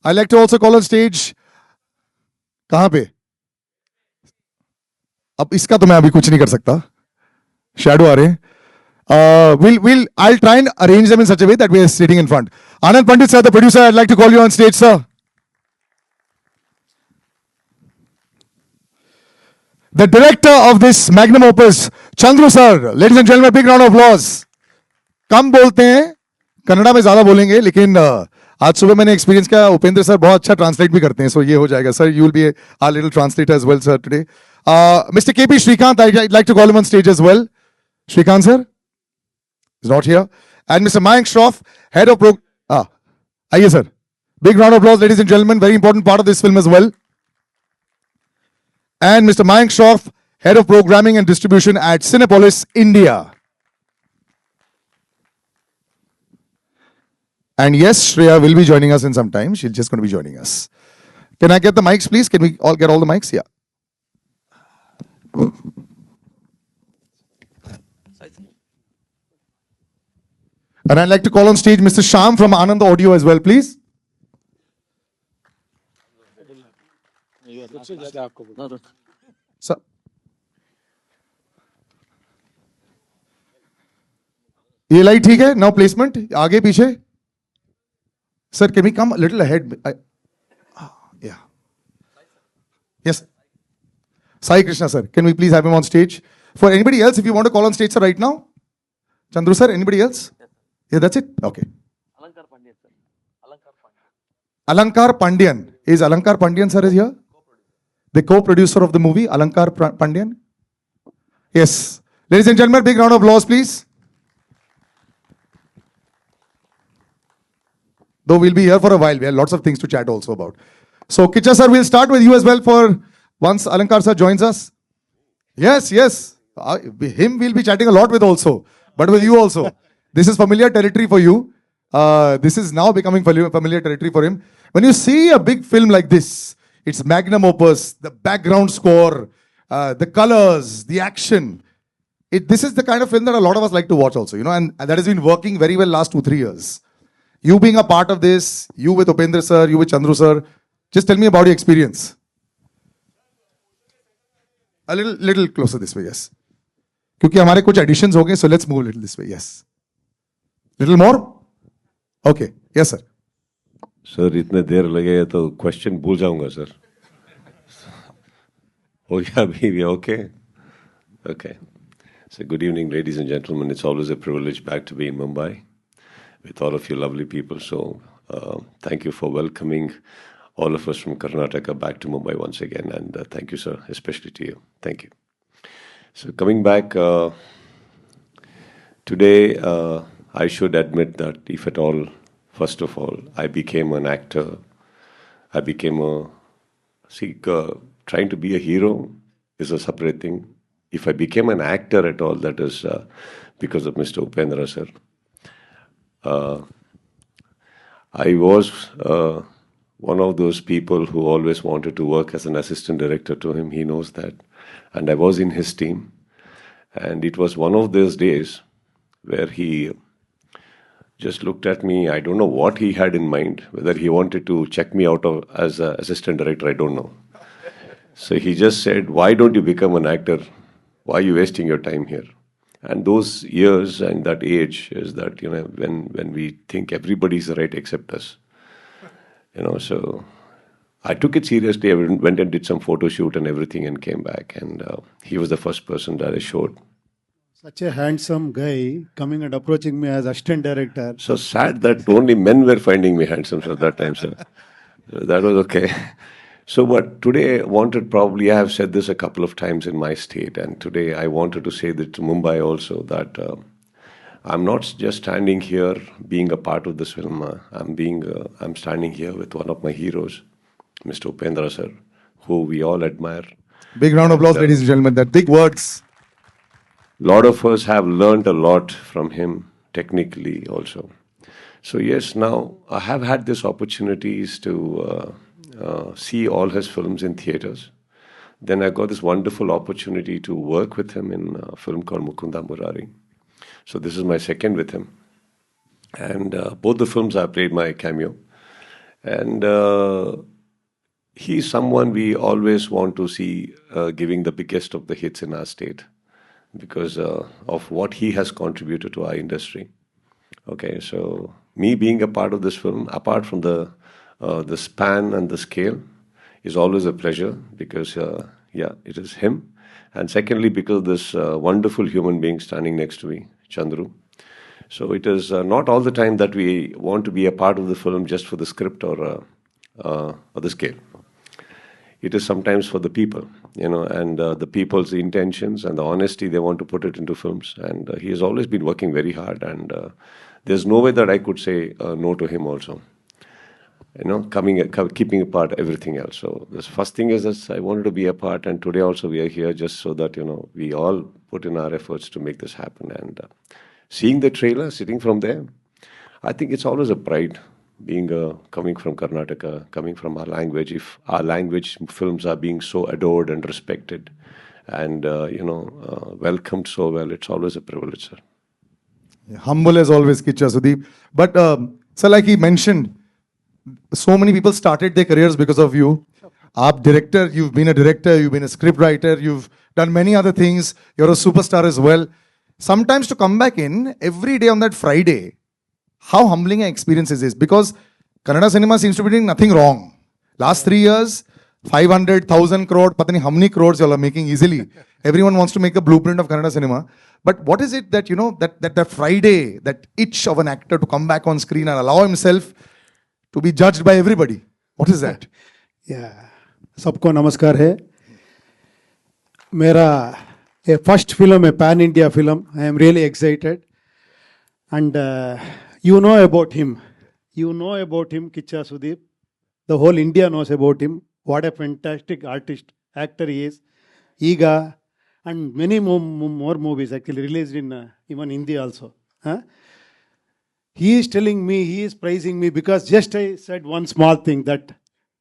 I'd like to also call on stage. कहाँ पे? अब इसका तो मैं अभी कुछ नहीं कर सकता. Shadow आ रहे हैं. I'll try and arrange them in such a way that we are sitting in front. Anand Pandit sir, the producer, I'd like to call you on stage, sir. The director of this magnum opus, Chandru sir. Ladies and gentlemen, big round of applause. कम बोलते हैं, कन्नड़ा में ज्यादा बोलेंगे, लेकिन आज सुबह मैंने experience किया, उपेंद्र सर बहुत अच्छा ट्रांसलेट भी करते हैं, सो ये हो जाएगा. Sir, you will be our little translator as well, sir, today. Mr. KP Shrikant, I'd like to call him on stage as well. Shrikant sir is not here. And Mr. Mayank Shroff, head of आइए sir. Big round of applause, ladies and gentlemen. Very important part of this film as well. And Mr. Mayank Shroff, head of programming and distribution at Cinepolis, India. And yes, Shriya will be joining us in some time. She's just going to be joining us. Can I get the mics, please? Can we all get all the mics? Yeah. And I'd like to call on stage Mr. Shyam from Anand Audio as well, please. Sir. ये light ठीक है? Now placement. आगे पीछे. Sir, can we come a little ahead? Yeah. Yes. Sai Krishna, sir. Can we please have him on stage? For anybody else, if you want to call on stage, sir, right now? Chandru, sir, anybody else? Yeah, that's it? Okay. Alankar Pandian, sir. Alankar Pandian. Is Alankar Pandian, sir, is here? The co-producer of the movie, Alankar Pandian? Yes. Ladies and gentlemen, big round of applause, please. Though we'll be here for a while, we have lots of things to chat also about. So, Kiccha sir, we'll start with you as well for once Alankar sir joins us. Yes, yes. Him we'll be chatting a lot with also, but with you also. This is familiar territory for you. This is now becoming familiar territory for him. When you see a big film like this, it's magnum opus, the background score, the colors, the action. This is the kind of film that a lot of us like to watch also, you know, and that has been working very well last 2-3 years. You being a part of this, you with Upendra sir, you with Chandru sir, just tell me about your experience. A little closer this way, yes. क्योंकि हमारे कुछ additions हो गए, so let's move a little this way, yes. Little more? Okay, yes sir. Sir, इतने देर लगेगा तो question भूल जाऊंगा sir. हो गया अभी okay? Okay. So good evening, ladies and gentlemen. It's always a privilege back to be in Mumbai with all of you lovely people. So thank you for welcoming all of us from Karnataka back to Mumbai once again. And thank you, sir, especially to you. Thank you. So coming back, today I should admit that if at all, first of all, I became an actor. I became trying to be a hero is a separate thing. If I became an actor at all, that is because of Mr. Upendra, sir. I was one of those people who always wanted to work as an assistant director to him. He knows that. And I was in his team. And it was one of those days where he just looked at me. I don't know what he had in mind, whether he wanted to check me out as an assistant director, I don't know. So he just said, why don't you become an actor? Why are you wasting your time here? And those years and that age is that, you know, when we think everybody's right except us. You know, so I took it seriously. I went and did some photo shoot and everything and came back. And he was the first person that I showed. Such a handsome guy coming and approaching me as assistant director. So sad that only men were finding me handsome at that time, sir. So that was okay. So, but today I wanted probably, I have said this a couple of times in my state, and today I wanted to say that to Mumbai also, that I'm not just standing here being a part of this film. I'm standing here with one of my heroes, Mr. Upendra sir, who we all admire. Big round of applause, ladies and gentlemen. That big words. A lot of us have learned a lot from him, technically also. So yes, now I have had these opportunities to see all his films in theaters. Then I got this wonderful opportunity to work with him in a film called Mukunda Murari. So this is my second with him. And both the films I played my cameo. And he's someone we always want to see giving the biggest of the hits in our state because of what he has contributed to our industry. Okay, so me being a part of this film, apart from the span and the scale, is always a pleasure because yeah, it is him, and secondly because this wonderful human being standing next to me, Chandru. So it is not all the time that we want to be a part of the film just for the script or the scale. It is sometimes for the people, and the people's intentions and the honesty they want to put it into films. And he has always been working very hard, and there's no way that I could say no to him also. Keeping apart everything else. So the first thing is that I wanted to be a part, and today also we are here just so that we all put in our efforts to make this happen. And seeing the trailer, sitting from there, I think it's always a pride being coming from Karnataka, coming from our language. If our language films are being so adored and respected, and welcomed so well, it's always a privilege, sir. Humble as always, Kiccha Sudeep. But, sir, like he mentioned, so many people started their careers because of you. Director, you've been a director, you've been a script writer, you've done many other things. You're a superstar as well. Sometimes to come back in every day on that Friday, how humbling an experience is this? Because Kannada cinema seems to be doing nothing wrong. Last 3 years, 500,000 crore, patani how many crores you all are making easily. Everyone wants to make a blueprint of Kannada cinema. But what is it that, that Friday, that itch of an actor to come back on screen and allow himself to be judged by everybody? What is that? Yeah. सबको नमस्कार है. मेरा a first film, a pan-India film. I am really excited. And you know about him. You know about him, Kiccha Sudeep. The whole India knows about him. What a fantastic artist, actor he is. Iga. And many more movies actually released in even India also. Huh? He is telling me, he is praising me because just I said one small thing that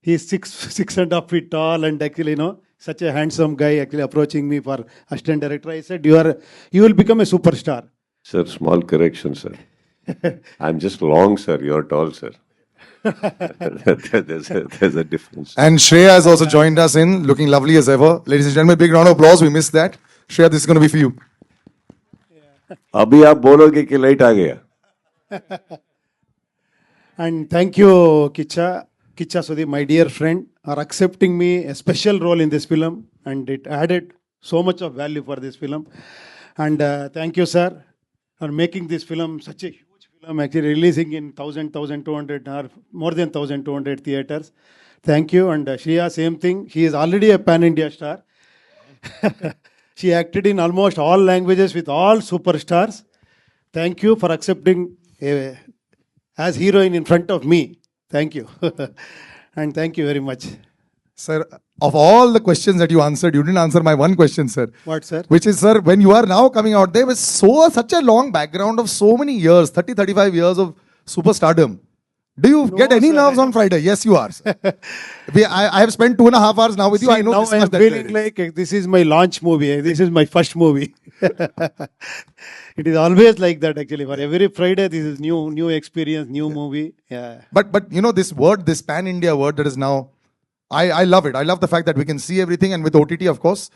he is 6.5 feet tall and actually, such a handsome guy actually approaching me for assistant director. I said, you will become a superstar. Sir, small correction, sir. I'm just long, sir. You're tall, sir. there's a difference. And Shriya has also joined us in, looking lovely as ever. Ladies and gentlemen, big round of applause. We missed that. Shriya, this is going to be for you. अभी आप बोलोगे कि light आ गया. And thank you, Kiccha Sudeep, my dear friend, are accepting me a special role in this film, and it added so much of value for this film. And thank you, sir, for making this film such a huge film, actually releasing in 1,200 or more than 1,200 theaters. Thank you. And Shriya, same thing. She is already a pan-India star. She acted in almost all languages with all superstars. Thank you for accepting as heroine in front of me. Thank you. And thank you very much. Sir, of all the questions that you answered, you didn't answer my one question, sir. What, sir? Which is, sir, when you are now coming out there with such a long background of so many years, 30, 35 years of superstardom, do you get any nerves on Friday? Yes, you are, sir. I have spent 2.5 hours now with you. I know now this I am much that feeling Friday. like this is my launch movie. This is my first movie. It is always like that actually. For every Friday, this is new experience, new movie. Yeah. But this word, this pan-India word that is now, I love it. I love the fact that we can see everything, and with OTT, of course,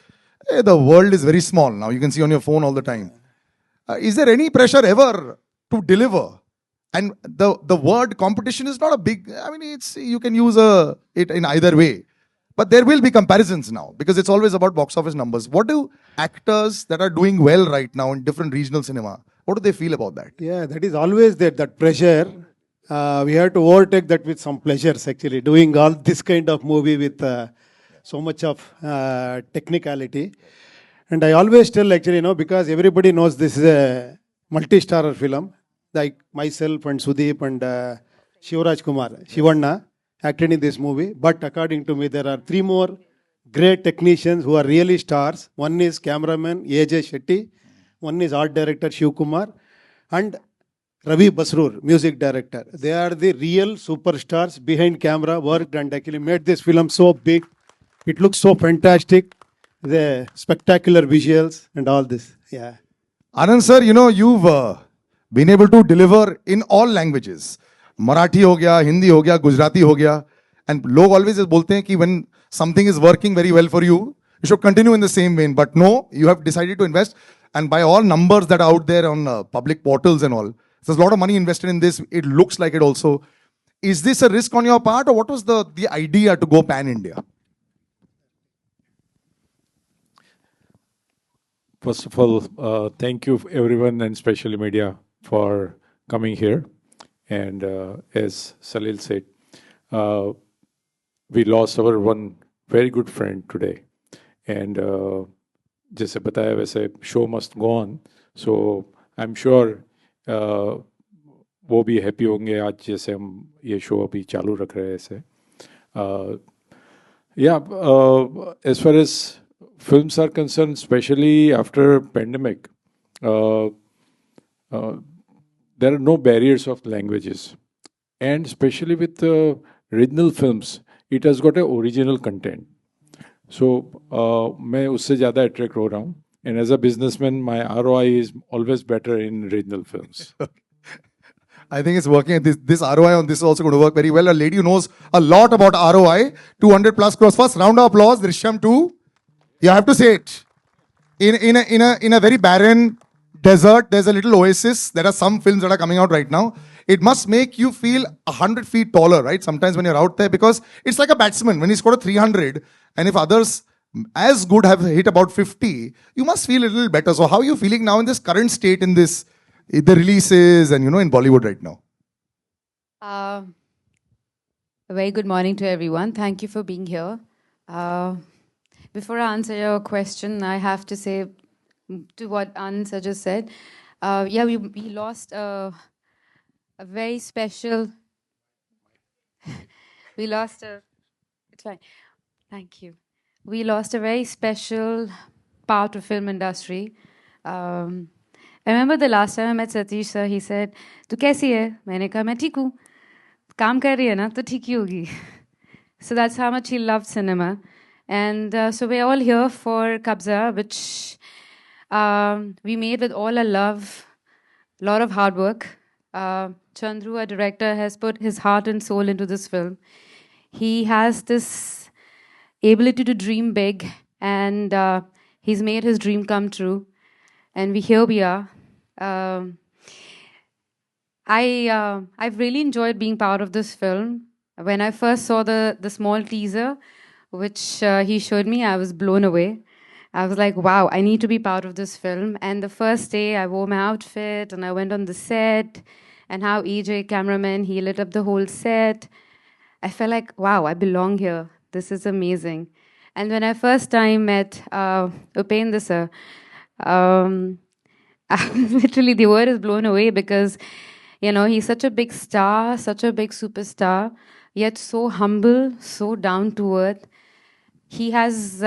the world is very small now. You can see on your phone all the time. Is there any pressure ever to deliver? And the word competition is not a big, you can use it in either way. But there will be comparisons now because it's always about box office numbers. What do actors that are doing well right now in different regional cinema, what do they feel about that? Yeah, that is always there, that pressure. We have to overtake that with some pleasures actually. Doing all this kind of movie with so much of technicality. And I always tell actually, because everybody knows this is a multi-starrer film, like myself and Sudeep and Shivraj Kumar, Shivanna, acted in this movie. But according to me, there are 3 more great technicians who are really stars. One is cameraman A.J. Shetty, one is art director Shiv Kumar, and Ravi Basrur, music director. They are the real superstars behind camera, worked and actually made this film so big. It looks so fantastic. The spectacular visuals and all this. Yeah. Anand sir, you've been able to deliver in all languages. Marathi हो गया, हिंदी हो गया, गुजराती हो गया. And लोग always बोलते हैं कि when something is working very well for you, you should continue in the same vein. But no, you have decided to invest. And by all numbers that are out there on public portals and all, there's a lot of money invested in this. It looks like it also. Is this a risk on your part, or what was the idea to go pan India? First of all, thank you everyone and especially media for coming here. And as Salil said, we lost our one very good friend today. And जैसे बताया वैसे show must go on. So I'm sure वो भी happy होंगे आज जैसे हम ये शो अभी चालू रख रहे हैं ऐसे. Yeah, as far as films are concerned, especially after pandemic, there are no barriers of languages, and especially with regional films, it has got a original content. So मैं उससे ज़्यादा attract हो रहा हूँ, and as a businessman, my ROI is always better in regional films. I think it's working. This ROI on this is also going to work very well. A lady who knows a lot about ROI, 200 plus crores. First round of applause, Drishyam 2. You have to say it. In a very barren desert, there's a little oasis. There are some films that are coming out right now. It must make you feel 100 feet taller, right? Sometimes when you're out there, because it's like a batsman. When he scored a 300, and if others as good have hit about 50, you must feel a little better. So how are you feeling now in this current state, in this, the releases and, in Bollywood right now? A very good morning to everyone. Thank you for being here. Before I answer your question, I have to say to what Anand just said. Yeah, we lost a very special. We lost a. It's fine. Thank you. We lost a very special part of film industry. I remember the last time I met Satish sir, he said, "Tu kaisi hai?" मैंने कहा मैं ठीक हूँ. काम कर रही है ना तो ठीक ही होगी. So that's how much he loved cinema. And so we're all here for KABZAA, which we made with all our love, a lot of hard work. Chandru, our director, has put his heart and soul into this film. He has this ability to dream big, and he's made his dream come true. And here we are. I've really enjoyed being part of this film. When I first saw the small teaser, which he showed me, I was blown away. I was like, wow, I need to be part of this film. And the first day, I wore my outfit and I went on the set. And how EJ, cameraman, he lit up the whole set. I felt like, wow, I belong here. This is amazing. And when I first time met Upendra sir, literally the word is blown away because, he's such a big star, such a big superstar, yet so humble, so down to earth. He has,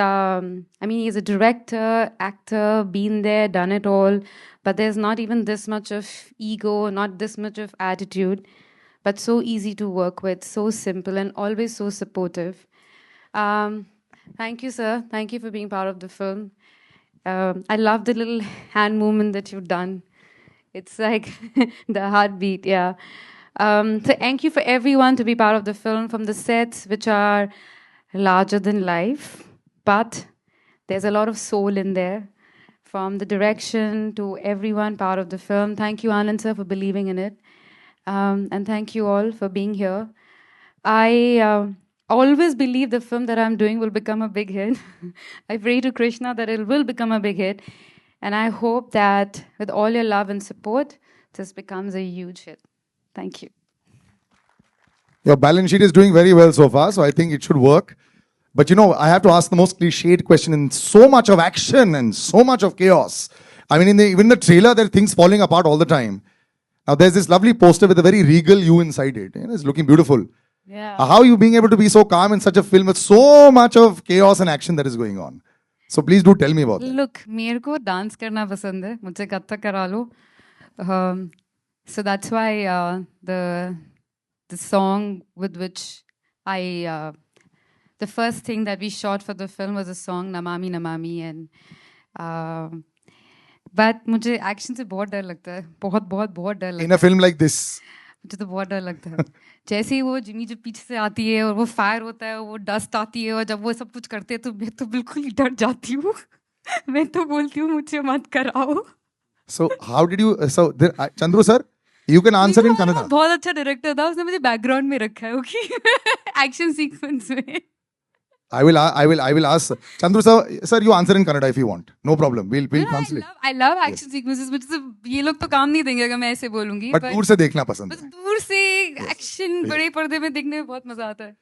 he's a director, actor, been there, done it all, but there's not even this much of ego, not this much of attitude, but so easy to work with, so simple, and always so supportive. Thank you, sir. Thank you for being part of the film. I love the little hand movement that you've done. It's like the heartbeat, yeah. So thank you for everyone to be part of the film, from the sets, which are larger than life, but there's a lot of soul in there. From the direction to everyone part of the film. Thank you, Anand sir, for believing in it. And thank you all for being here. I always believe the film that I'm doing will become a big hit. I pray to Krishna that it will become a big hit. And I hope that with all your love and support, this becomes a huge hit. Thank you. Your balance sheet is doing very well so far, so I think it should work. But I have to ask the most cliched question. In so much of action and so much of chaos, even in the trailer, there are things falling apart all the time. Now there's this lovely poster with a very regal you inside it. It's looking beautiful. Yeah. How are you being able to be so calm in such a film with so much of chaos and action that is going on? So please do tell me about that. Look, मेरे को dance करना पसंद है. मुझे कथक करा लो. So that's why the song with which the first thing that we shot for the film was a song Namami Namami, and but मुझे action से बहुत डर लगता है. बहुत डर लगता है. In a film like this. मुझे तो बहुत डर लगता है जैसे ही वो जिमी जब पीछे से आती है और वो फायर होता है वो डस्ट आती है और जब वो सब कुछ करते हैं तो मैं तो बिल्कुल ही डर जाती हूँ मैं तो बोलती हूँ मुझे मत कराओ So how did you? So there, Chandru sir, you can answer in वो Kannada. बहुत अच्छा डायरेक्टर था उसने मुझे बैकग्राउंड में रखा है ओके एक्शन सीक्वेंस में I will ask Chandru sir. Sir, you answer in Kannada if you want. No problem. We'll translate. I love action sequences मुझे तो ये लोग तो काम नहीं देंगे अगर मैं ऐसे बोलूंगी But दूर से देखना पसंद बस है. दूर से एक्शन बड़े पर्दे में देखने में बहुत मजा आता है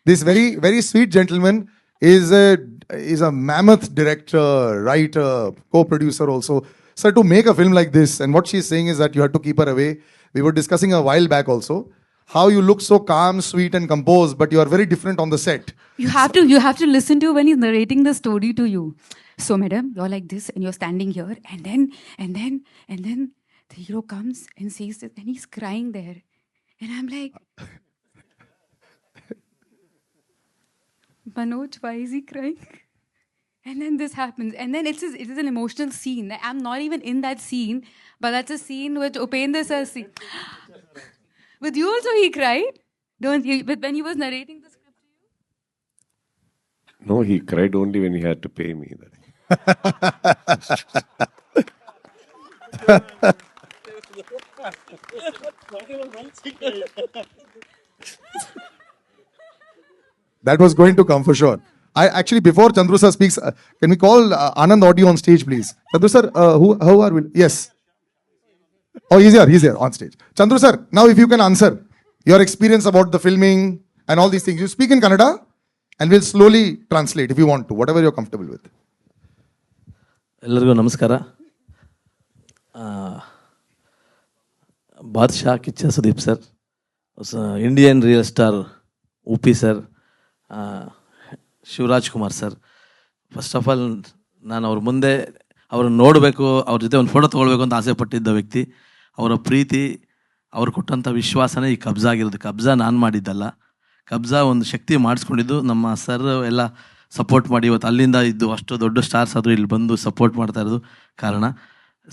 This very sweet gentleman is a mammoth director, writer, co-producer also. Sir, to make a film like this, and what she's saying is that you had to keep her away. We were discussing a while back also how you look so calm, sweet, and composed, but you are very different on the set. you have to listen to when he's narrating the story to you so madam you're like this and you're standing here and then the hero comes and says this and he's crying there and I'm like Manoj why is he crying and then this happens and then it is an emotional scene I'm not even in that scene but that's a scene which Upendra says with you also he cried don't you but when he was narrating the script to you No, he cried only when he had to pay me. That was going to come for sure. I actually, before Chandru sir speaks, can we call Anand Audio on stage, please? Chandru sir, how are we? Yes. Oh, he's here on stage. Chandru sir, now if you can answer your experience about the filming and all these things. You speak in Kannada and we'll slowly translate if you want to, whatever you're comfortable with. ಎಲ್ಲರಿಗೂ ನಮಸ್ಕಾರ Badshah Kichcha Sudeep sir Indian real star Uppi sir Shivaraj Kumar sir first of all ನಾನು ಅವ್ರ ಮುಂದೆ ಅವ್ರನ್ನ ನೋಡಬೇಕು ಅವ್ರ ಜೊತೆ ಒಂದು ಫೋಟೋ ತೊಗೊಳ್ಬೇಕು ಅಂತ ಆಸೆ ಪಟ್ಟಿದ್ದ ವ್ಯಕ್ತಿ ಅವರ ಪ್ರೀತಿ ಅವ್ರು ಕೊಟ್ಟಂಥ ವಿಶ್ವಾಸನೇ ಈ ಕಬ್ಜಾ ಆಗಿರೋದು ಕಬ್ಜಾ ನಾನು ಮಾಡಿದ್ದಲ್ಲ ಕಬ್ಜಾ ಒಂದು ಶಕ್ತಿ ಮಾಡಿಸ್ಕೊಂಡಿದ್ದು ನಮ್ಮ ಸರ್ ಎಲ್ಲ ಸಪೋರ್ಟ್ ಮಾಡಿ ಇವತ್ತು ಅಲ್ಲಿಂದ ಇದ್ದು ಅಷ್ಟು ದೊಡ್ಡ ಸ್ಟಾರ್ಸ್ ಆದರೂ ಇಲ್ಲಿ ಬಂದು ಸಪೋರ್ಟ್ ಮಾಡ್ತಾ ಇರೋದು ಕಾರಣ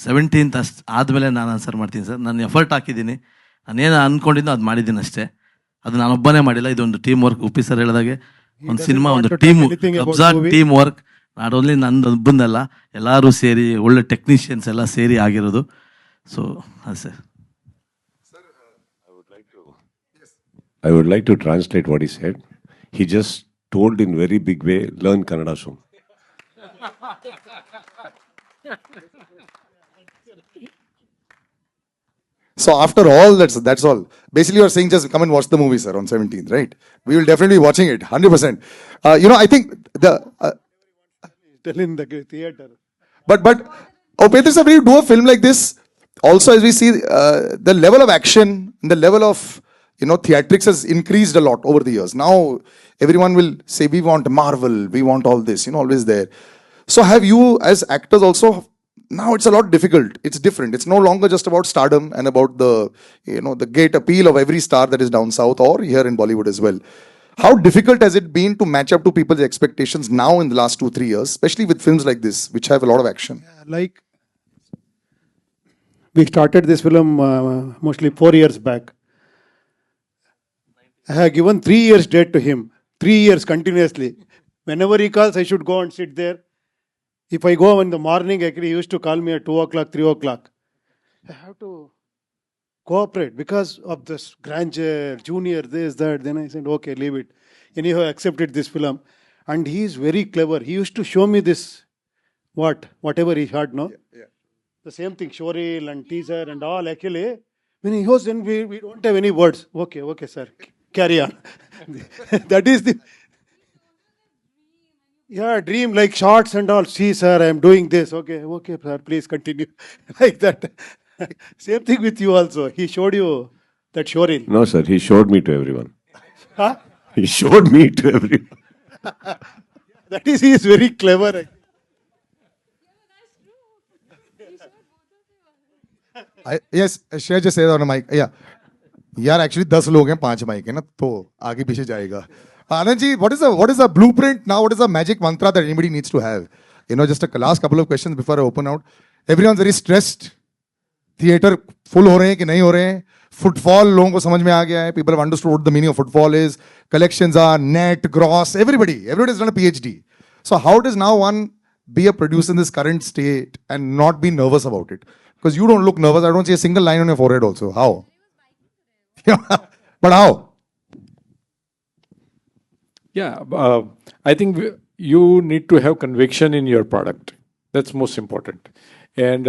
17th ಅಷ್ಟು ಆದಮೇಲೆ ನಾನು ಆನ್ಸರ್ ಮಾಡ್ತೀನಿ ಸರ್ ನಾನು ಎಫರ್ಟ್ ಹಾಕಿದ್ದೀನಿ ನಾನೇನು ಅಂದ್ಕೊಂಡಿದ್ದೋ ಅದು ಮಾಡಿದ್ದೀನಿ ಅಷ್ಟೇ ಅದು ನಾನೊಬ್ಬನೇ ಮಾಡಿಲ್ಲ ಇದೊಂದು ಟೀಮ್ ವರ್ಕ್ ಉಪಿ ಸರ್ ಹೇಳಿದಾಗೆ ಒಂದು ಸಿನಿಮಾ ಒಂದು team Kabzaa team work not only ನಂದು ಒಬ್ಬಂದಲ್ಲ ಎಲ್ಲರೂ ಸೇರಿ ಒಳ್ಳೆ ಟೆಕ್ನಿಷಿಯನ್ಸ್ ಎಲ್ಲ ಸೇರಿ ಆಗಿರೋದು ಸೊ ಅದು sir I would like to translate what he said. He just told in very big way, learn Kannada soon. So after all, that's all. Basically, you're saying just come and watch the movie, sir, on 17th, right? We will definitely be watching it, 100%. I think the... Still in the theater. But Upendra sir, when you do a film like this, also as we see, the level of action, the level of theatrics has increased a lot over the years. Now everyone will say we want Marvel, we want all this, always there. So have you as actors also? Now it's a lot difficult. It's different. It's no longer just about stardom and about the the great appeal of every star that is down south or here in Bollywood as well. How difficult has it been to match up to people's expectations now in the last 2-3 years, especially with films like this, which have a lot of action? Like, we started this film mostly 4 years back. I have given 3 years date to him, 3 years continuously. Whenever he calls, I should go and sit there. If I go in the morning, actually, he used to call me at 2 o'clock, 3 o'clock. I have to cooperate because of this grandeur, junior, this, that. Then I said, okay, leave it. Anyhow, I accepted this film. And he is very clever. He used to show me this, whatever he had, no? Yeah. The same thing, showreel and teaser and all. Actually, when he goes, then we don't have any words. Okay, sir. Carry on. That is the dream, like shots and all. See, sir, I am doing this. Okay, sir, please continue. Like that. Same thing with you also. He showed you that showreel. No, sir, he showed me to everyone. Huh? He showed me to everyone. That is, he is very clever. Yes, Shriya just said on the mic. Yeah. यार actually 10 लोग हैं 5 mic है ना तो आगे पीछे जाएगा Anand ji what is the blueprint now what is the magic mantra that anybody needs to have just a last couple of questions before I open out everyone's very stressed theater full हो रहे हैं कि नहीं हो रहे हैं footfall लोगों को समझ में आ गया है. People have understood what the meaning of footfall is. Collections are net, gross. Everybody has done a PhD. So how does now one be a producer in this current state and not be nervous about it? Because you don't look nervous. I don't see a single line on your forehead also. How? But how? Yeah, I think you need to have conviction in your product. That's most important. And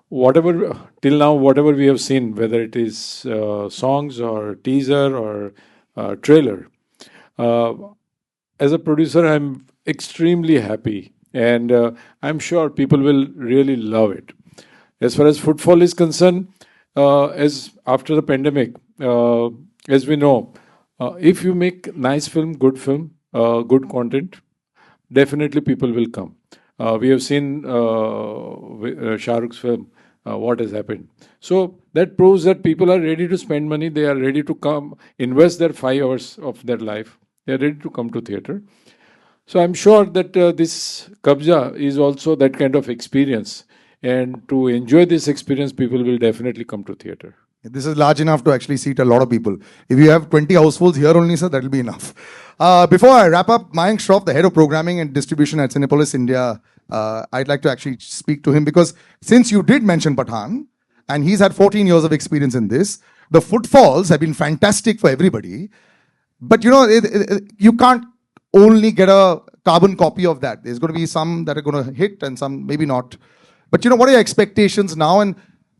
whatever till now, whatever we have seen, whether it is songs or teaser or trailer, as a producer, I'm extremely happy, and I'm sure people will really love it. As far as footfall is concerned, as after the pandemic, as we know, if you make nice film, good content, definitely people will come. We have seen Shah Rukh's film, what has happened. So that proves that people are ready to spend money. They are ready to come, invest their 5 hours of their life. They are ready to come to theater. So I'm sure that this KABZAA is also that kind of experience. And to enjoy this experience, people will definitely come to theater. This is large enough to actually seat a lot of people. If you have 20 households here only, sir, that will be enough. Before I wrap up, Mayank Shroff, the head of programming and distribution at Cinepolis India, I'd like to actually speak to him because since you did mention Pathan, and he's had 14 years of experience in this, the footfalls have been fantastic for everybody. But you know, you can't only get a carbon copy of that. There's going to be some that are going to hit and some maybe not. But you know, what are your expectations now? And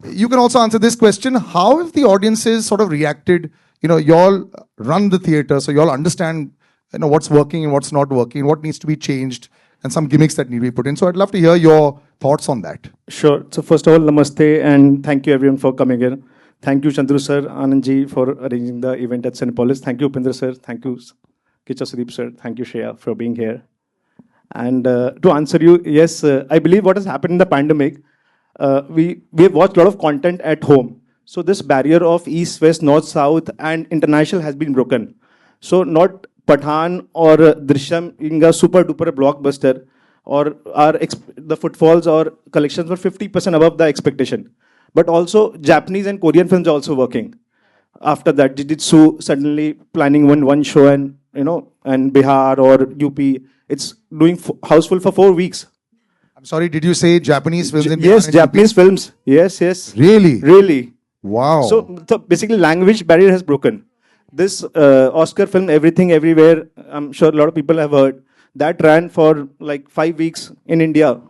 you can also answer this question. How have the audiences sort of reacted? You know, you all run the theater, so you all understand, you know, what's working and what's not working, what needs to be changed, and some gimmicks that need to be put in. So I'd love to hear your thoughts on that. Sure. So first of all, namaste and thank you everyone for coming here. Thank you Chandru sir, Anand ji for arranging the event at Cinepolis. Thank you Upendra sir. Thank you Kiccha Sudeep sir. Thank you Shriya for being here. And to answer you, yes, I believe what has happened in the pandemic, we have watched a lot of content at home. So this barrier of East, West, North, South and international has been broken. So not Pathan or Drishyam being a super duper blockbuster or the footfalls or collections were 50% above the expectation. But also Japanese and Korean films are also working. After that, Jujitsu suddenly planning one show and, you know, and Bihar or UP, it's doing houseful for 4 weeks. I'm sorry, did you say Japanese films? Yes, Japanese films. Yes, yes. Really? Really. Wow. So basically language barrier has broken. This Oscar film, Everything Everywhere, I'm sure a lot of people have heard, that ran for like 5 weeks in India.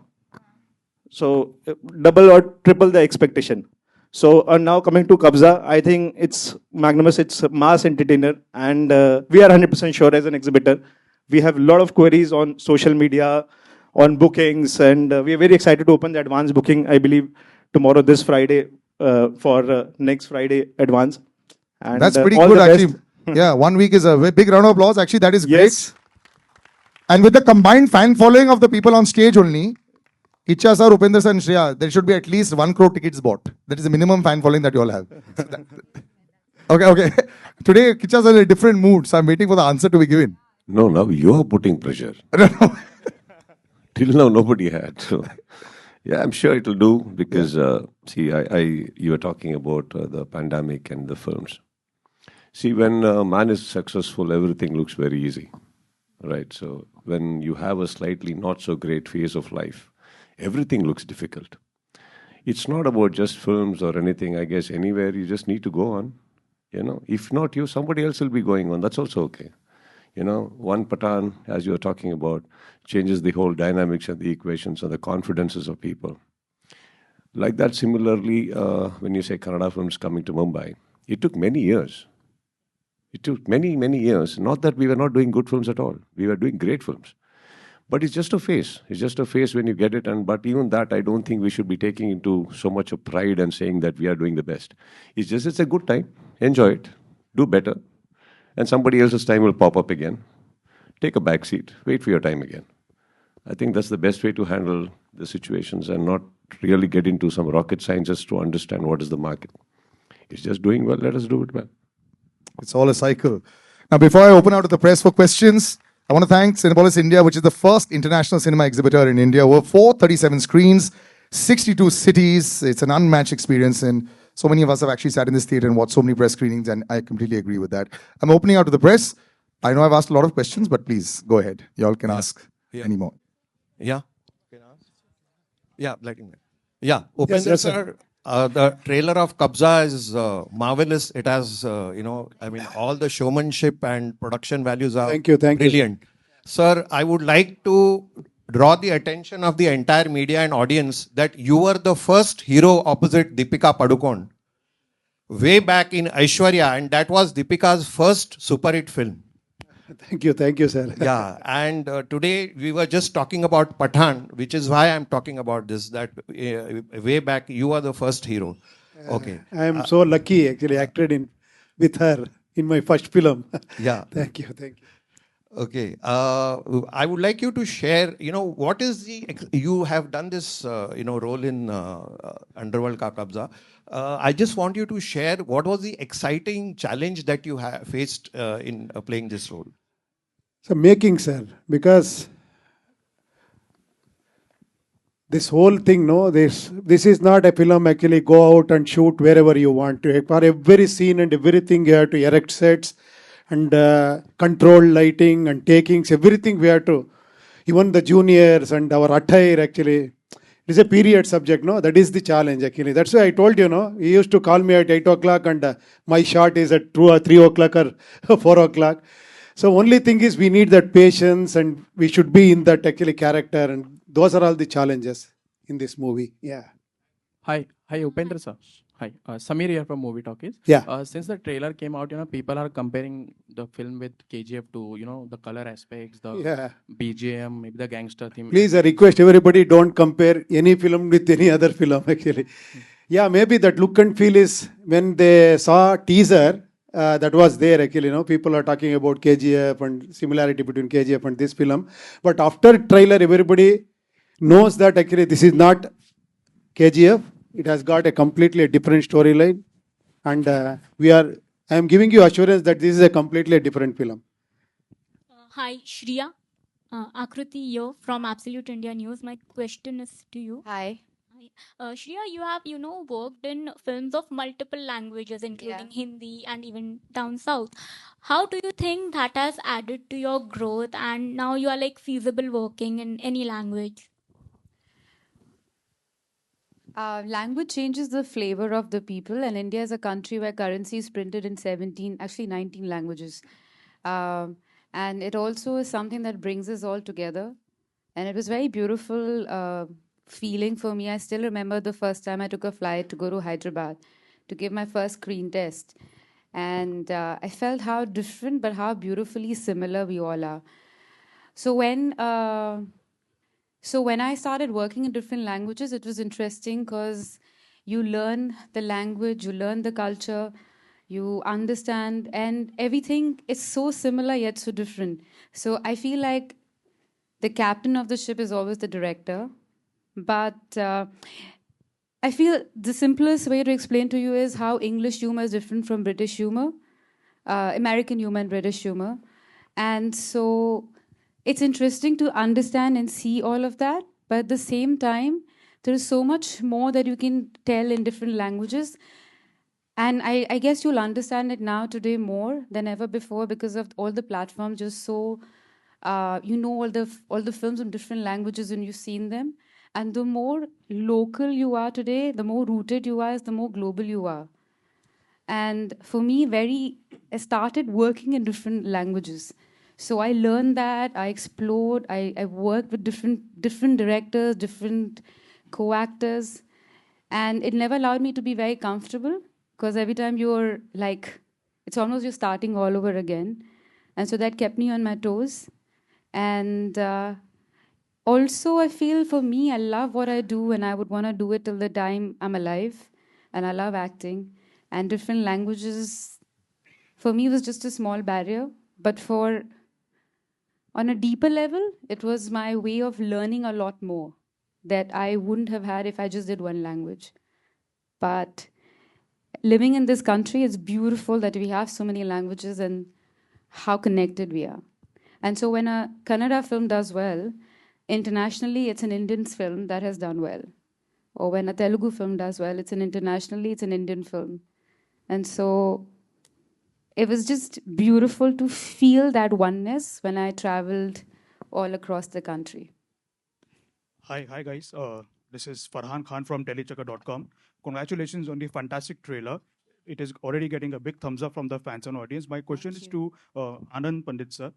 So double or triple the expectation. So now coming to KABZAA, I think it's magnanimous, it's a mass entertainer, and we are 100% sure as an exhibitor. We have a lot of queries on social media, on bookings, and we are very excited to open the advance booking, I believe, tomorrow, this Friday, for next Friday advance. And that's pretty good, actually. Yeah, 1 week is a big round of applause. Actually, that is great. Yes. And with the combined fan following of the people on stage only, Kiccha sir, Upendra sir and Shriya, there should be at least 1 crore tickets bought. That is the minimum fan following that you all have. Okay. Today, Kiccha sir is in a different mood, so I'm waiting for the answer to be given. No, now you're putting pressure. Till now, nobody had. So, yeah, I'm sure it'll do because, see, you were talking about the pandemic and the films. See, when a man is successful, everything looks very easy, right? So when you have a slightly not so great phase of life, everything looks difficult. It's not about just films or anything. I guess anywhere you just need to go on. You know, if not you, somebody else will be going on. That's also okay. You know, one Pathan, as you were talking about, changes the whole dynamics and the equations and the confidences of people. Like that, similarly, when you say Kannada films coming to Mumbai, it took many years. It took many, many years. Not that we were not doing good films at all. We were doing great films. But it's just a phase. It's just a phase when you get it. But even that, I don't think we should be taking into so much of pride and saying that we are doing the best. It's just, it's a good time. Enjoy it. Do better. And somebody else's time will pop up again. Take a back seat. Wait for your time again. I think that's the best way to handle the situations and not really get into some rocket science just to understand what is the market. It's just doing well. Let us do it well. It's all a cycle. Now, before I open out to the press for questions, I want to thank Cinepolis India, which is the first international cinema exhibitor in India. Over 437 screens, 62 cities. It's an unmatched experience in So many of us have actually sat in this theater and watched so many press screenings, and I completely agree with that. I'm opening out to the press. I know I've asked a lot of questions, but please go ahead. Y'all can ask any more. Yeah. Yeah, let him. Yeah, Yes, Upendra yes, sir, the trailer of KABZAA is marvelous. It has, I mean, all the showmanship and production values are Thank you. brilliant. Sir, I would like to draw the attention of the entire media and audience that you were the first hero opposite Deepika Padukone way back in Aishwarya, and that was Deepika's first super hit film. Thank you, sir. Yeah, and today we were just talking about Pathan, which is why I'm talking about this, that way back you are the first hero. Okay. I am so lucky, actually, acted in with her in my first film. Yeah. Thank you. Okay. I would like you to share, what is you have done this, role in Underworld Ka Kabza. I just want you to share what was the exciting challenge that you faced in playing this role. So making, sir, because this whole thing, no, this is not a film. Actually, go out and shoot wherever you want to. For every scene and everything, you have to erect sets and control lighting and takings. Everything we have to. Even the juniors and our attire, actually, it is a period subject. No, that is the challenge. Actually, that's why I told you. No, he used to call me at 8 o'clock, and my shot is at 2 or 3 o'clock or 4 o'clock. So only thing is we need that patience, and we should be in that actually character, and those are all the challenges in this movie. Yeah. Hi, Upendra sir. Hi, Samir here from Movie Talkies. Yeah. Since the trailer came out, people are comparing the film with KGF to, the color aspects, the BGM, maybe the gangster theme. Please, I request everybody don't compare any film with any other film. Actually, yeah, maybe that look and feel is when they saw teaser. That was there actually, people are talking about KGF and similarity between KGF and this film. But after trailer, everybody knows that actually this is not KGF. It has got a completely different storyline. And I am giving you assurance that this is a completely different film. Hi, Shriya. Akruti here from Absolute India News. My question is to you. Hi. Shriya, you have, worked in films of multiple languages, including Hindi and even down south. How do you think that has added to your growth and now you are like feasible working in any language? Language changes the flavor of the people, and India is a country where currency is printed in 19 languages. And it also is something that brings us all together. And it was very beautiful feeling for me. I still remember the first time I took a flight to go to Hyderabad to give my first screen test. And I felt how different but how beautifully similar we all are. So when I started working in different languages, it was interesting because you learn the language, you learn the culture, you understand, and everything is so similar yet so different. So I feel like the captain of the ship is always the director. But I feel the simplest way to explain to you is how English humor is different from British humor, American humor and British humor. And so it's interesting to understand and see all of that. But at the same time, there is so much more that you can tell in different languages. And I guess you'll understand it now today more than ever before because of all the platforms just so, all the films in different languages and you've seen them. And the more local you are today, the more rooted you are, the more global you are. And for me, I started working in different languages. So I learned that, I explored, I worked with different directors, different co-actors. And it never allowed me to be very comfortable because every time you're like, it's almost you're starting all over again. And so that kept me on my toes. And also, I feel for me, I love what I do and I would want to do it till the time I'm alive. And I love acting. And different languages, for me, was just a small barrier. But on a deeper level, it was my way of learning a lot more that I wouldn't have had if I just did one language. But living in this country, it's beautiful that we have so many languages and how connected we are. And so when a Kannada film does well, internationally, it's an Indian film that has done well. or when a Telugu film does well, it's an internationally, it's an Indian film. And so it was just beautiful to feel that oneness when I traveled all across the country. Hi guys. This is Farhan Khan from telechecker.com. Congratulations on the fantastic trailer. It is already getting a big thumbs up from the fans and audience. My question is to Anand Pandit sir.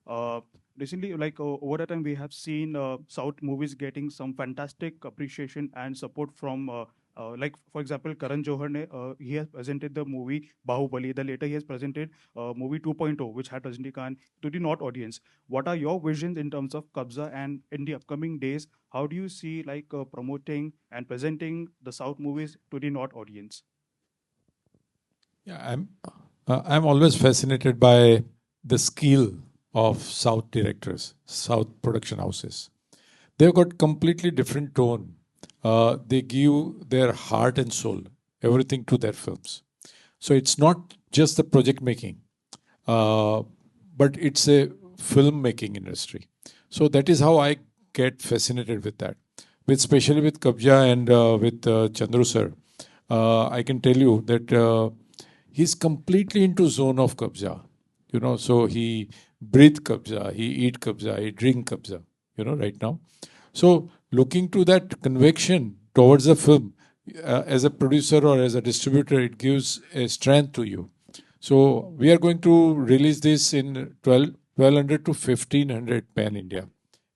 Uh, Recently, over the time, we have seen South movies getting some fantastic appreciation and support from, like for example, Karan Johar ne, he has presented the movie Bahubali. The later he has presented movie 2.0, which had Rajinikanth to the North audience. What are your visions in terms of KABZAA, and in the upcoming days, how do you see promoting and presenting the South movies to the North audience? Yeah, I'm always fascinated by the skill of South directors, South production houses. They've got completely different tone. They give their heart and soul, everything to their films. So it's not just the project making, but it's a filmmaking industry. So that is how I get fascinated with that. Especially with KABZAA and with Chandru sir, I can tell you that he's completely into zone of KABZAA. So he breathe KABZAA, he eat KABZAA, he drink KABZAA, right now. So looking to that conviction towards the film, as a producer or as a distributor, it gives a strength to you. So we are going to release this in 1200 to 1500 pan-India.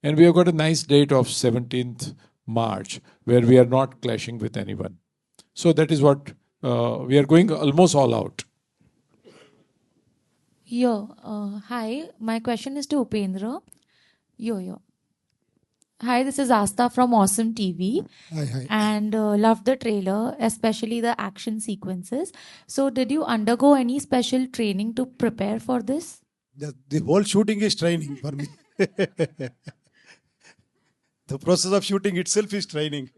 And we have got a nice date of 17th March, where we are not clashing with anyone. So that is what we are going almost all out. Hi. My question is to Upendra. Yo. Hi, this is Asta from Awesome TV. Hi. And loved the trailer, especially the action sequences. So, did you undergo any special training to prepare for this? The whole shooting is training for me. The process of shooting itself is training.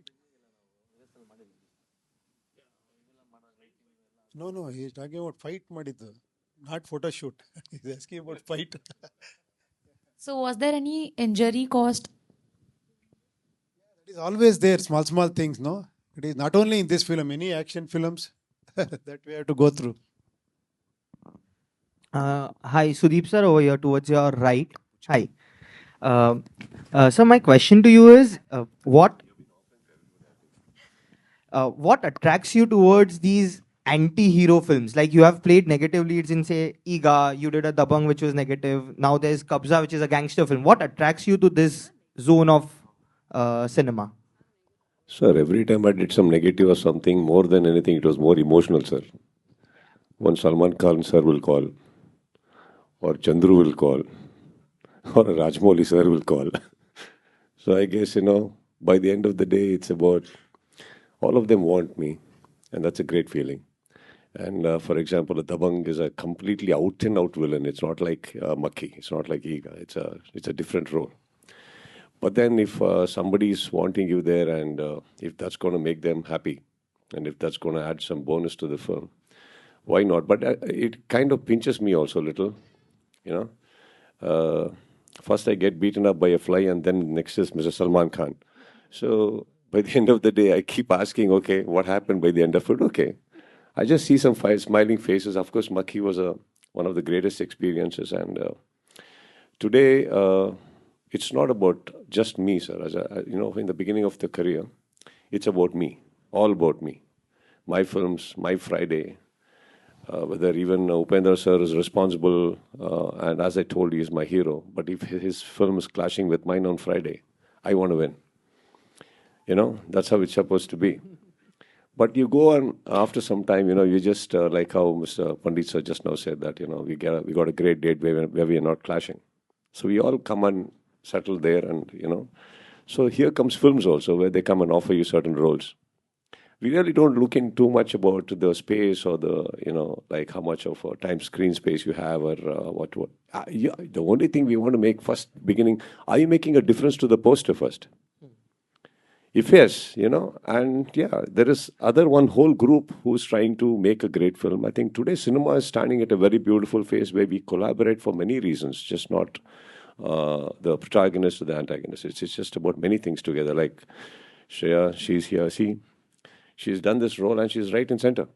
No, he's talking about fight madiddu, not photo shoot. He's asking about fight. So, was there any injury caused? It is always there, small things, no? It is not only in this film, any action films that we have to go through. Hi, Sudeep sir, over here towards your right. Hi. So my question to you is, what attracts you towards these anti-hero films? Like, you have played negative leads in, say, Iga, you did a Dabang, which was negative. Now there's KABZAA, which is a gangster film. What attracts you to this zone of cinema? Sir, every time I did some negative or something, more than anything, it was more emotional, sir. One Salman Khan sir will call, or Chandru will call, or Rajmouli sir will call. So I guess, by the end of the day, it's about all of them want me, and that's a great feeling. And for example, the Dabang is a completely out-and-out villain. It's not like Makki. It's not like Iga. It's a different role. But then if somebody is wanting you there, and if that's going to make them happy, and if that's going to add some bonus to the film, why not? But it kind of pinches me also a little, First I get beaten up by a fly, and then next is Mr. Salman Khan. So by the end of the day, I keep asking, okay, what happened by the end of it? Okay. I just see some smiling faces. Of course, Makki was one of the greatest experiences. And today, it's not about just me, sir. As in the beginning of the career, it's about me, all about me. My films, my Friday, whether even Upendra sir is responsible, and as I told you, he's my hero. But if his film is clashing with mine on Friday, I want to win. That's how it's supposed to be. But you go on after some time, you just, like how Mr. Pandit sir just now said that, we got a great date where we are not clashing. So we all come and settle there, and, so here comes films also, where they come and offer you certain roles. We really don't look in too much about the space or the, like how much of time screen space you have, or what. Yeah, the only thing we want to make first beginning, are you making a difference to the poster first? If yes, and yeah, there is other one whole group who's trying to make a great film. I think today cinema is standing at a very beautiful phase where we collaborate for many reasons, just not the protagonist or the antagonist. It's just about many things together. Like, Shriya, she's here. See, she's done this role and she's right in center.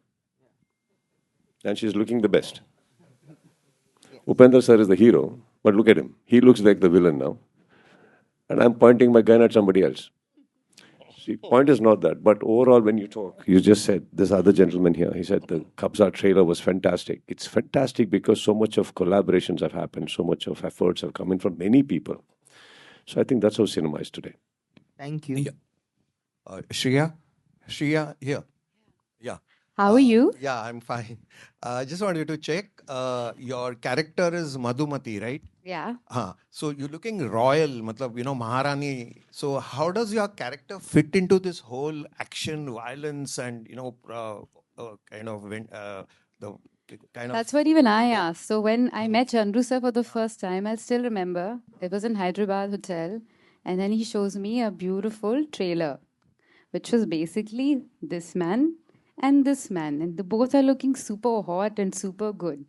And she's looking the best. Upendra sir is the hero, but look at him. He looks like the villain now. And I'm pointing my gun at somebody else. See, point is not that. But overall, when you talk, you just said, this other gentleman here, he said the KABZAA trailer was fantastic. It's fantastic because so much of collaborations have happened, so much of efforts have come in from many people. So I think that's how cinema is today. Thank you. Yeah. Shriya, here. Yeah. How are you? Yeah, I'm fine. I just wanted to check. Your character is Madhumati, right? Yeah. So you're looking royal, matlab, Maharani. So how does your character fit into this whole action, violence, and the kind of? That's what even I asked. So when I met Chandru sir for the first time, I still remember it was in Hyderabad hotel, and then he shows me a beautiful trailer, which was basically this man and this man, and the both are looking super hot and super good,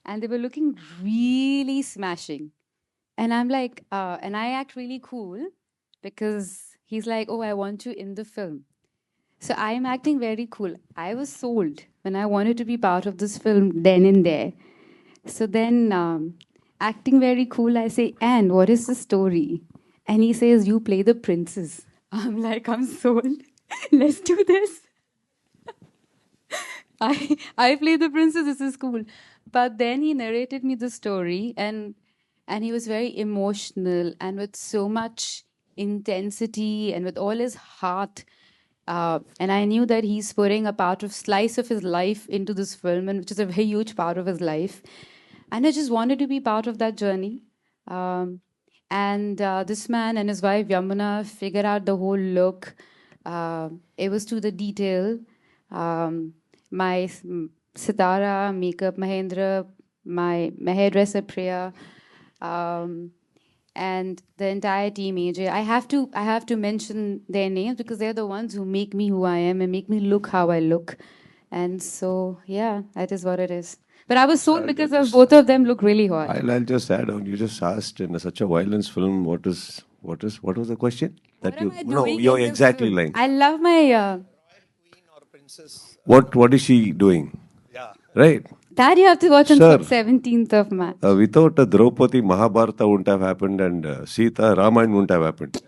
and they were looking really smashing. And I'm like, and I act really cool because he's like, oh, I want you in the film. So I am acting very cool. I was sold when I wanted to be part of this film then and there. So then, acting very cool, I say, and what is the story? And he says, you play the princess. I'm like, I'm sold. Let's do this. I play the princess, this is cool. But then he narrated me the story, and he was very emotional and with so much intensity and with all his heart. And I knew that he's putting a slice of his life into this film, and which is a very huge part of his life. And I just wanted to be part of that journey. And this man and his wife Yamuna figured out the whole look. It was to the detail. My sitara, makeup, Mahendra, my hairdresser Priya, and the entire team, AJ. I have to mention their names because they're the ones who make me who I am and make me look how I look. And so, yeah, that is what it is. But I was sold because of both of them look really hot. I'll just add on. You just asked in such a violence film. What was the question? What am I doing you're in the exactly film? lying. I love my. What is she doing? Yeah. Right. That you have to watch on Sir. 17th of March. Without Draupadi, Mahabharata wouldn't have happened, and Sita, Ramayana wouldn't have happened.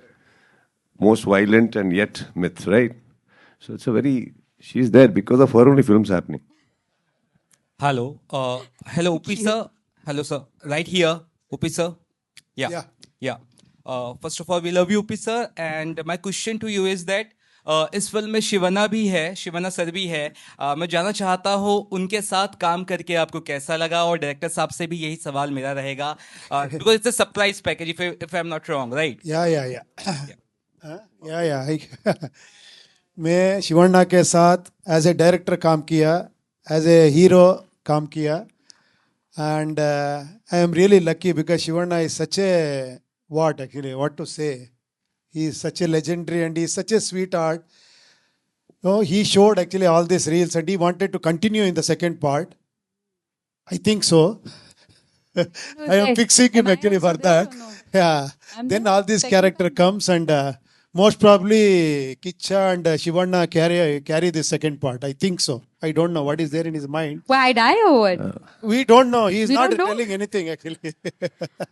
Most violent and yet myth, right? So she's there because of her only films happening. Hello. Hello, Upi sir. Hello, sir. Right here, Upi sir. Yeah. First of all, we love you, Upi sir. And my question to you is that इस film में शिवना भी है, Shivna sir भी है. मैं जानना चाहता हूँ उनके साथ काम करके आपको कैसा लगा, और डायरेक्टर साहब से भी यही सवाल मेरा रहेगा. Because it's a surprise package, if I'm not wrong, right? Yeah. मैं शिवन्ना के साथ एज ए डायरेक्टर काम किया, एज ए हीरो काम किया, and I am really lucky because Shivanna is such a what to say, he is such a legendary and he is such a sweetheart. No, he showed actually all these reels and he wanted to continue in the second part. I think so. I am fixing him actually for that. Yeah. Then all this character comes and most probably Kiccha and Shivanna carry the second part. I think so. I don't know what is there in his mind. Why die or what? We don't know. He is We not don't know? telling anything actually.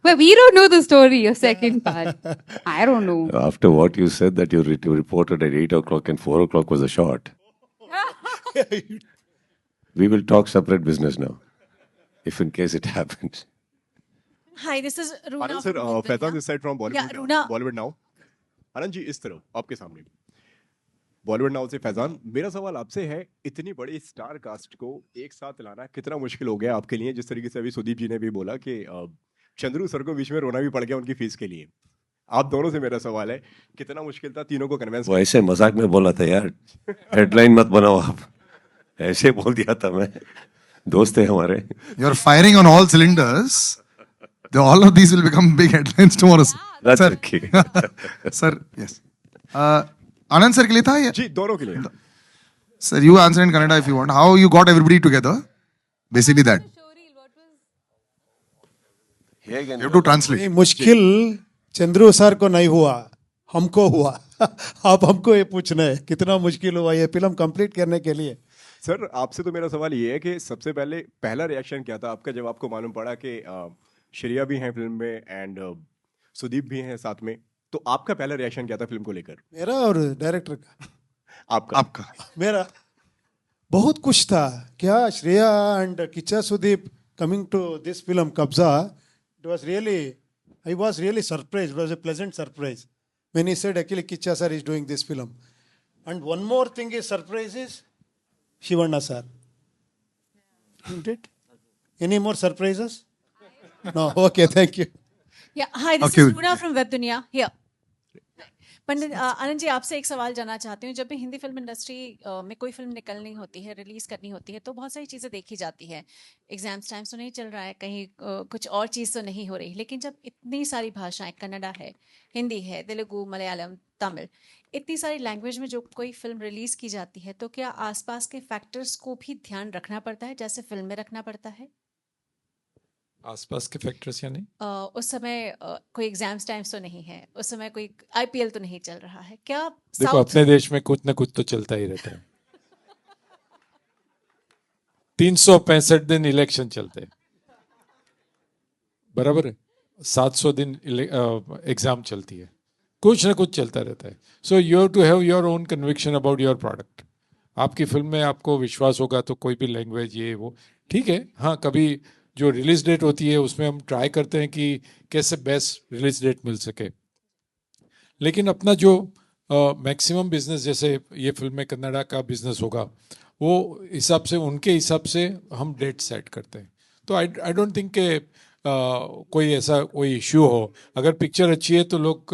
But we don't know the story of second part. I don't know. After what you said that you reported at 8 o'clock and 4 o'clock was a shot. We will talk separate business now, if in case it happens. Hi, this is Runa. Anand sir, Faizan this side from Bollywood. Yeah, Runa. Bollywood Now. Anand ji इस तरफ आपके सामने Bollywood now से फैजान, मेरा सवाल आपसे है, इतनी बड़ी स्टार कास्ट को एक साथ लाना कितना मुश्किल हो गया आपके लिए? जिस तरीके से अभी सुदीप जी ने भी बोला कि चंद्रू सर को बीच में रोना भी पड़ गया उनकी फीस के लिए. आप दोनों से मेरा सवाल है, कितना मुश्किल था तीनों को कन्विंस? वो ऐसे मजाक में बोला था यार, हेडलाइन मत बनाओ आप, ऐसे बोल दिया था मैं, दोस्त है हमारे. You are firing on all cylinders. All of these will become big headlines tomorrow. That's sir. okay. Sir, yes. Anand sir के लिए था या? जी दोनों के लिए. Sir, you answer in Kannada if you want. How you got everybody together? Basically that. You have to translate. मुश्किल Chandru sir को नहीं हुआ, हमको हुआ. आप हमको ये पूछना है कितना मुश्किल हुआ ये फिल्म कंप्लीट करने के लिए। सर आपसे तो मेरा सवाल ये है कि सबसे पहला रिएक्शन क्या था आपका जब आपको मालूम पड़ा कि श्रेया भी हैं फिल्म में एंड सुदीप भी हैं साथ में, तो आपका पहला रिएक्शन क्या था फिल्म को लेकर? मेरा और डायरेक्टर का? आपका मेरा बहुत कुछ था। क्या Shreya and Kichcha Sudeep coming to this film KABZAA, I was really surprised. It was a pleasant surprise when he said actually Kiccha sir is doing this film. And one more thing is surprise is Shivanna sir. Isn't it? Any more surprises? No. Okay, thank you. Yeah, hi, this is Runa from Web Dunia here. पंडित आनंद जी, आपसे एक सवाल जानना चाहती हूँ। जब भी Hindi film industry में कोई फिल्म निकलनी होती है, रिलीज करनी होती है, तो बहुत सारी चीज़ें देखी जाती है। एग्जाम्स टाइम्स तो नहीं चल रहा है, कहीं कुछ और चीज़ तो नहीं हो रही, लेकिन जब इतनी सारी भाषाएं, कन्नड़ा है, हिंदी है, तेलुगु, मलयालम, तमिल, इतनी सारी लैंग्वेज में जो कोई फिल्म रिलीज की जाती है, तो क्या आसपास के फैक्टर्स को भी ध्यान रखना पड़ता है जैसे फिल्म में रखना पड़ता है? आसपास के फैक्टर्स यानी उस समय कोई एग्जाम्स टाइम्स तो नहीं है, उस समय कोई आईपीएल तो नहीं चल रहा है, क्या देखो अपने देश में कुछ ना कुछ तो चलता ही रहता है। 365 दिन इलेक्शन चलते हैं, बराबर है, 700 दिन एग्जाम चलती है, कुछ ना कुछ चलता रहता है। So you have to have your own conviction about your product. आपकी फिल्म में आपको विश्वास होगा तो कोई भी लैंग्वेज ये वो ठीक है। हाँ, कभी जो रिलीज डेट होती है उसमें हम ट्राई करते हैं कि कैसे बेस्ट रिलीज डेट मिल सके, लेकिन अपना जो मैक्सिमम बिजनेस, जैसे ये फिल्म में कन्नड़ा का बिजनेस होगा, वो हिसाब से, उनके हिसाब से हम डेट सेट करते हैं। तो आई डोंट थिंक के कोई ऐसा कोई इश्यू हो। अगर पिक्चर अच्छी है तो लोग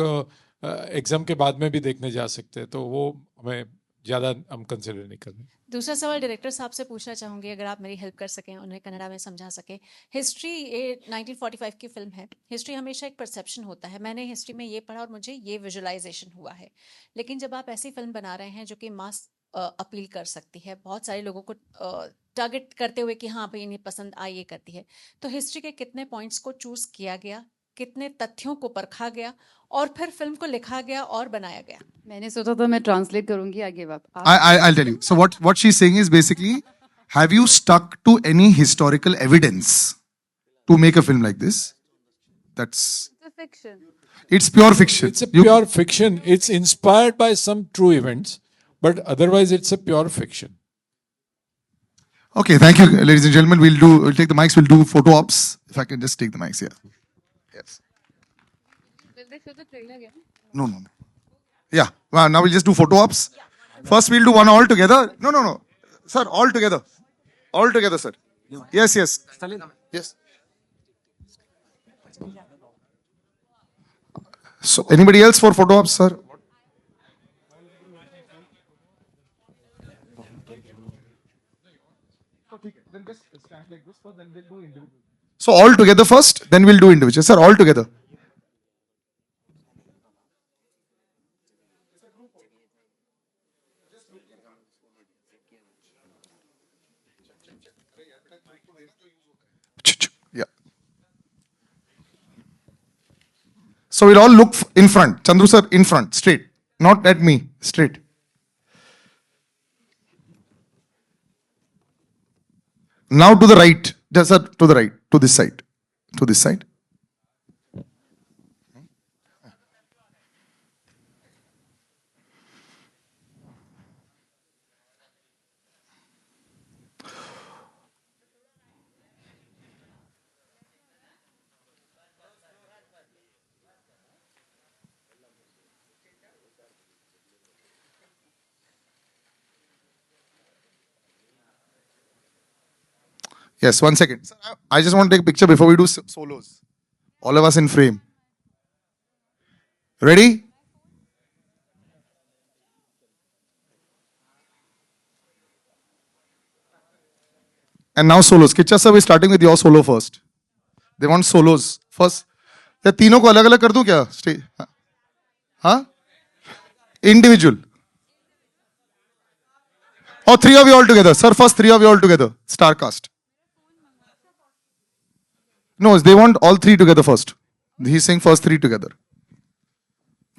एग्जाम के बाद में भी देखने जा सकते हैं, तो वो हमें ज़्यादा हम कंसिडर नहीं करते। दूसरा सवाल डायरेक्टर साहब से पूछना चाहूँगी, अगर आप मेरी हेल्प कर सकें, उन्हें कन्नड़ा में समझा सकें। हिस्ट्री ये 1945 की फिल्म है। हिस्ट्री हमेशा एक परसेप्शन होता है, मैंने हिस्ट्री में ये पढ़ा और मुझे ये विजुअलाइजेशन हुआ है। लेकिन जब आप ऐसी फिल्म बना रहे हैं जो कि मास अपील कर सकती है, बहुत सारे लोगों को टारगेट करते हुए कि हाँ भाई इन्हें पसंद आई ये करती है, तो हिस्ट्री के कितने पॉइंट्स को चूज किया गया, कितने तथ्यों को परखा गया और फिर फिल्म को लिखा गया और बनाया गया? मैंने सोचा था मैं ट्रांसलेट करूंगी, I give up. I'll tell you. So what she's saying is basically, have you stuck to any historical evidence to make a film like this? That's It's a fiction. It's pure fiction. It's a pure fiction. It's inspired by some true events, but otherwise it's a pure fiction. Okay, thank you, ladies and gentlemen. We'll take the mics. We'll do photo ops. If I can just take the mics here. Yes. Will they show the trailer again? No. Yeah. Now we'll just do photo ops. First, we'll do one all together. No. Sir, all together. All together, sir. Yes. Yes. So, anybody else for photo ops, sir? So, all together first, then we'll do individual. Sir, all together. Yeah. So we'll all look in front. Chandru sir, in front, straight. Not at me, straight. Now to the right. Just sir, to the right. To this side. To this side. Yes, 1 second. Sir, I just want to take a picture before we do solos. All of us in frame. Ready? And now solos. Kiccha sir, we're starting with your solo first. They want solos first. क्या तीनों को अलग अलग कर दूं क्या? हाँ? Individual. Or 3 of you all together. Sir, first 3 of you all together. Star cast. No, they want all 3 together first. He's saying first 3 together.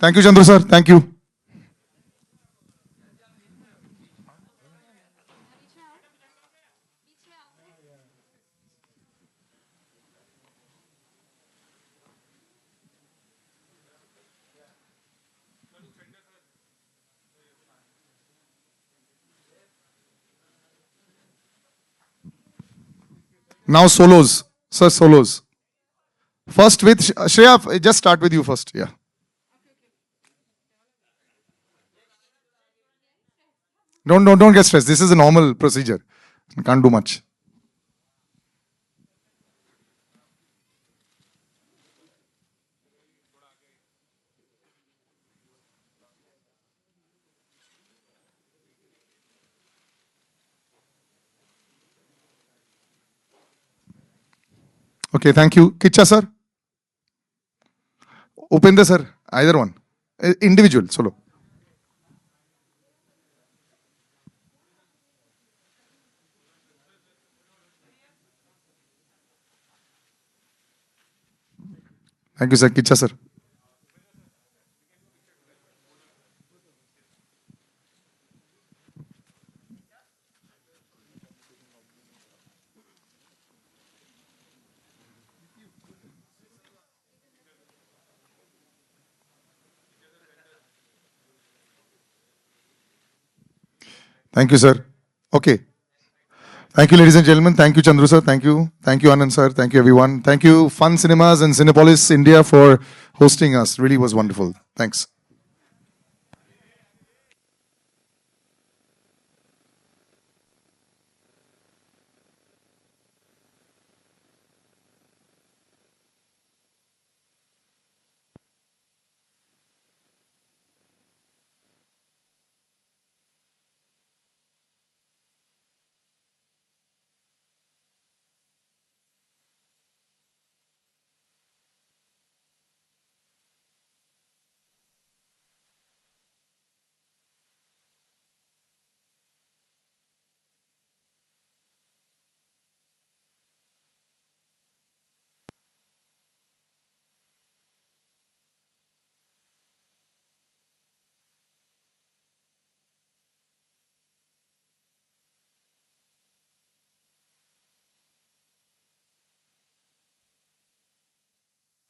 Thank you, Chandru sir. Thank you. Now solos. Sir, solos. First with Shriya, just start with you first. Yeah. Don't get stressed. This is a normal procedure. You can't do much. Okay, thank you. Kiccha sir. Upendra sir. Either one. Individual, solo. Thank you, sir. Kiccha sir. Thank you, sir. Okay. Thank you, ladies and gentlemen. Thank you, Chandru sir. Thank you. Thank you, Anand sir. Thank you, everyone. Thank you, Fun Cinemas and Cinepolis India for hosting us. Really was wonderful. Thanks.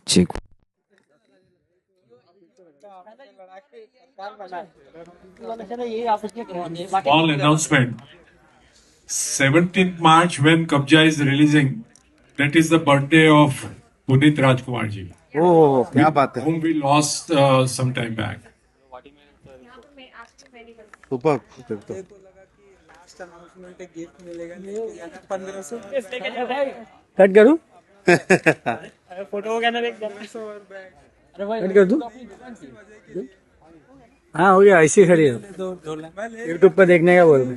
Check. Small announcement. 17th March, when KABZAA is releasing, that is the birthday of Punit Rajkumar ji. Oh, क्या बात है. Whom we lost some time back. Super. Cut करूं photo वगैरह देख cut कर दूं हाँ हो गया ऐसी खड़ी है यूट्यूब पर देखने का बोल रहे